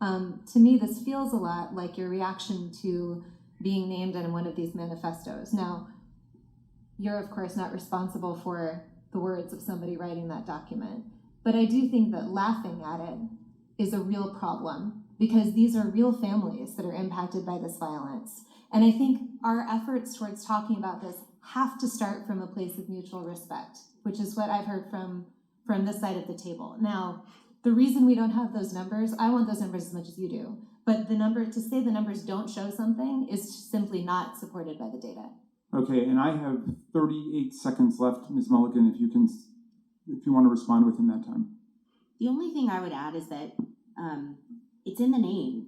To me, this feels a lot like your reaction to being named in one of these manifestos. Now, you're of course not responsible for the words of somebody writing that document, but I do think that laughing at it is a real problem, because these are real families that are impacted by this violence. And I think our efforts towards talking about this have to start from a place of mutual respect, which is what I've heard from this side of the table. Now, the reason we don't have those numbers, I want those numbers as much as you do, but to say the numbers don't show something is simply not supported by the data. Okay, and I have 38 seconds left, Ms. Mulligan, if you want to respond within that time. The only thing I would add is that it's in the name.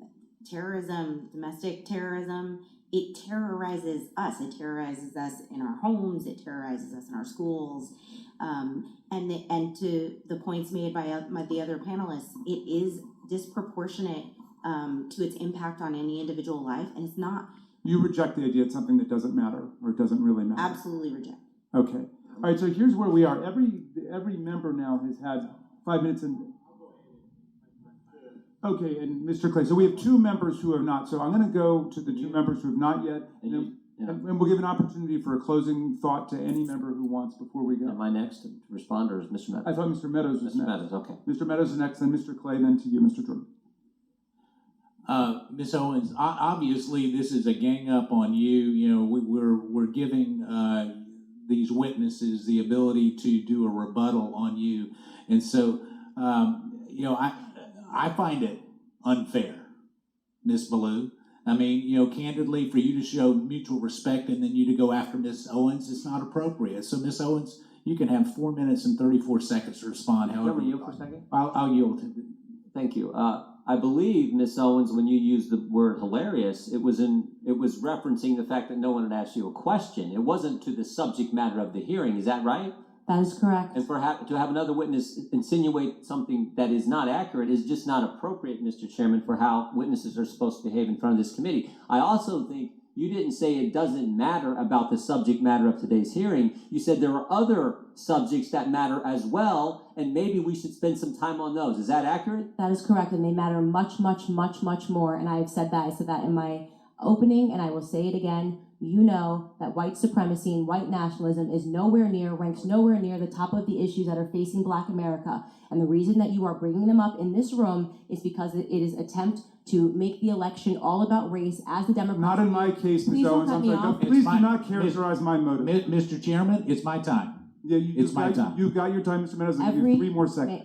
Terrorism, domestic terrorism, it terrorizes us. It terrorizes us in our homes. It terrorizes us in our schools. And to the points made by the other panelists, it is disproportionate to its impact on any individual life, and it's not. You reject the idea it's something that doesn't matter, or it doesn't really matter? Absolutely reject. Okay. All right, so here's where we are. Every member now has had 5 minutes and... Okay, and Mr. Clay, so we have 2 members who have not. So I'm going to go to the 2 members who have not yet, and we'll give an opportunity for a closing thought to any member who wants before we go. Am I next to respond, or is Mr. Meadows? I thought Mr. Meadows was Mr. next. Meadows, okay. Mr. Meadows is next, then Mr. Clay, then to you, Mr. Jordan. Ms. Owens, obviously this is a gang up on you. You know, we're giving these witnesses the ability to do a rebuttal on you, and so you know, I find it unfair, Ms. Ballou. I mean, you know, candidly, for you to show mutual respect and then you to go after Ms. Owens, it's not appropriate. So, Ms. Owens, you can have 4 minutes and 34 seconds to respond. However, Can we yield for a second? I'll yield. Thank you. I believe, Ms. Owens, when you used the word hilarious, it was referencing the fact that no one had asked you a question. It wasn't to the subject matter of the hearing. Is that right? That is correct. And to have another witness insinuate something that is not accurate is just not appropriate, Mr. Chairman, for how witnesses are supposed to behave in front of this committee. I also think you didn't say it doesn't matter about the subject matter of today's hearing. You said there are other subjects that matter as well, and maybe we should spend some time on those. Is that accurate? That is correct, and they matter much, much, much, much more. And I have said that. I said that in my opening, and I will say it again. You know that white supremacy and white nationalism ranks nowhere near the top of the issues that are facing Black America. And the reason that you are bringing them up in this room is because it is an attempt to make the election all about race as the Democrats. Not in my case, Ms. Owens. I'm sorry. Please do not characterize my motive. Mr. Chairman, it's my time. Yeah, it's my time. You've got your time, Mr. Meadows. I'll give you 3 more seconds.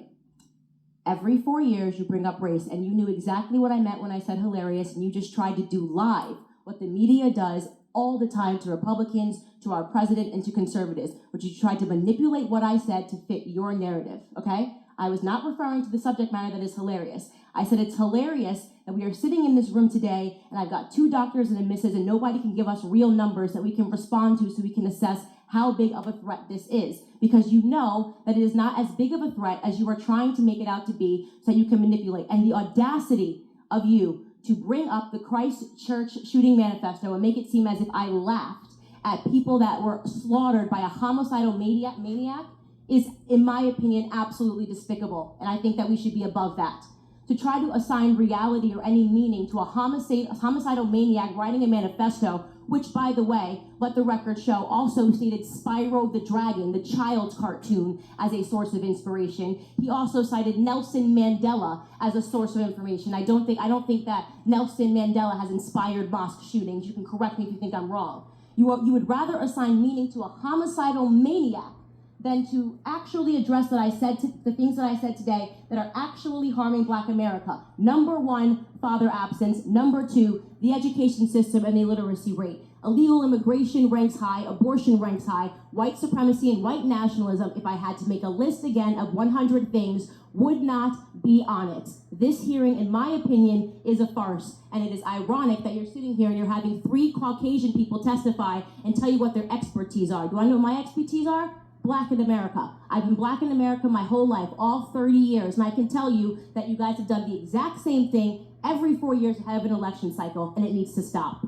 Every 4 years, you bring up race, and you knew exactly what I meant when I said hilarious, and you just tried to do live what the media does all the time to Republicans, to our president, and to conservatives, which you tried to manipulate what I said to fit your narrative, okay? I was not referring to the subject matter that is hilarious. I said it's hilarious that we are sitting in this room today, and I've got 2 doctors and a missus, and nobody can give us real numbers that we can respond to so we can assess how big of a threat this is. Because you know that it is not as big of a threat as you are trying to make it out to be so that you can manipulate. And the audacity of you to bring up the Christchurch shooting manifesto and make it seem as if I laughed at people that were slaughtered by a homicidal maniac is, in my opinion, absolutely despicable. And I think that we should be above that. To try to assign reality or any meaning to a homicidal maniac writing a manifesto, which, by the way, let the record show, also stated Spyro the Dragon, the child's cartoon, as a source of inspiration. He also cited Nelson Mandela as a source of information. I don't think that Nelson Mandela has inspired mosque shootings. You can correct me if you think I'm wrong. You would rather assign meaning to a homicidal maniac than to actually address the things that I said today that are actually harming Black America. Number 1, father absence. Number 2, the education system and the illiteracy rate. Illegal immigration ranks high, abortion ranks high, white supremacy and white nationalism, if I had to make a list again of 100 things, would not be on it. This hearing, in my opinion, is a farce, and it is ironic that you're sitting here and you're having 3 Caucasian people testify and tell you what their expertise are. Do I know what my expertise are? Black in America. I've been Black in America my whole life, all 30 years, and I can tell you that you guys have done the exact same thing every 4 years ahead of an election cycle, and it needs to stop.